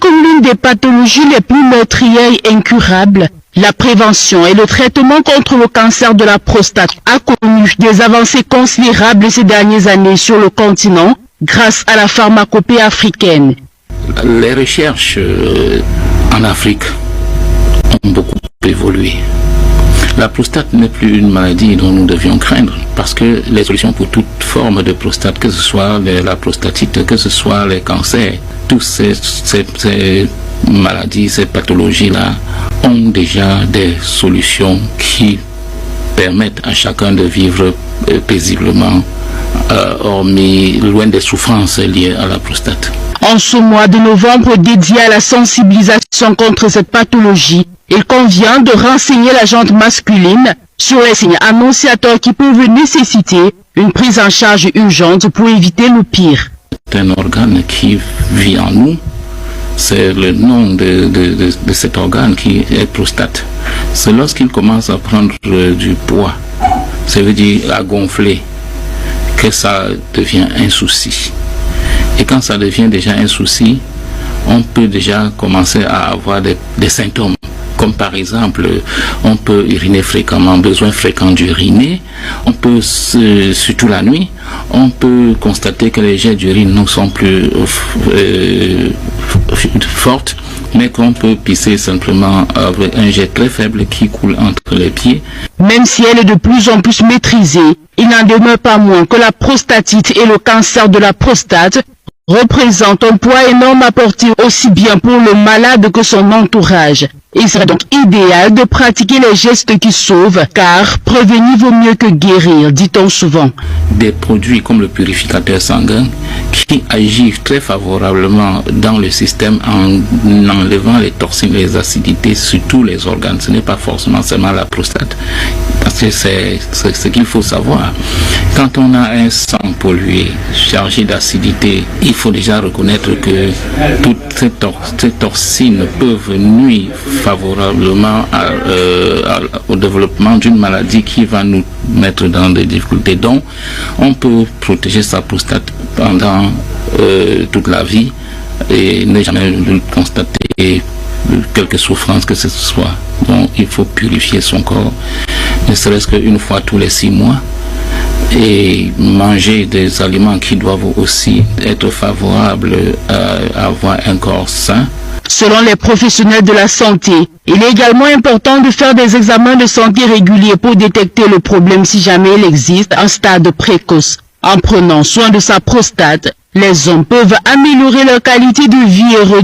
comme l'une des pathologies les plus meurtrières et incurables, la prévention et le traitement contre le cancer de la prostate a connu des avancées considérables ces dernières années sur le continent grâce à la pharmacopée africaine. Les recherches en Afrique ont beaucoup évolué. La prostate n'est plus une maladie dont nous devions craindre parce que les solutions pour toute forme de prostate, que ce soit la prostatite, que ce soit les cancers, toutes ces maladies, ces pathologies-là ont déjà des solutions qui permettent à chacun de vivre paisiblement, hormis loin des souffrances liées à la prostate. En ce mois de novembre dédié à la sensibilisation contre cette pathologie, il convient de renseigner la gente masculine sur les signes annonciateurs qui peuvent nécessiter une prise en charge urgente pour éviter le pire. C'est un organe qui vit en nous, c'est le nom de cet organe qui est prostate. C'est lorsqu'il commence à prendre du poids, ça veut dire à gonfler, que ça devient un souci. Et quand ça devient déjà un souci, on peut déjà commencer à avoir des symptômes. Comme par exemple, on peut uriner fréquemment, besoin fréquent d'uriner. On peut, surtout la nuit, on peut constater que les jets d'urine ne sont plus fortes, mais qu'on peut pisser simplement avec un jet très faible qui coule entre les pieds. Même si elle est de plus en plus maîtrisée, il n'en demeure pas moins que la prostatite et le cancer de la prostate représente un poids énorme à porter aussi bien pour le malade que son entourage. Il serait donc idéal de pratiquer les gestes qui sauvent, car prévenir vaut mieux que guérir, dit-on souvent. Des produits comme le purificateur sanguin qui agissent très favorablement dans le système en enlevant les toxines, les acidités sur tous les organes. Ce n'est pas forcément seulement la prostate. Parce que c'est ce qu'il faut savoir. Quand on a un sang pollué, chargé d'acidité, il faut déjà reconnaître que toutes ces toxines peuvent nuire favorablement au développement d'une maladie qui va nous mettre dans des difficultés. Donc, on peut protéger sa prostate pendant toute la vie et ne jamais constater quelque souffrance que ce soit. Donc, il faut purifier son corps, ne serait-ce qu'une fois tous les 6 mois, et manger des aliments qui doivent aussi être favorables à avoir un corps sain. Selon les professionnels de la santé, il est également important de faire des examens de santé réguliers pour détecter le problème si jamais il existe un stade précoce. En prenant soin de sa prostate, les hommes peuvent améliorer leur qualité de vie et réduire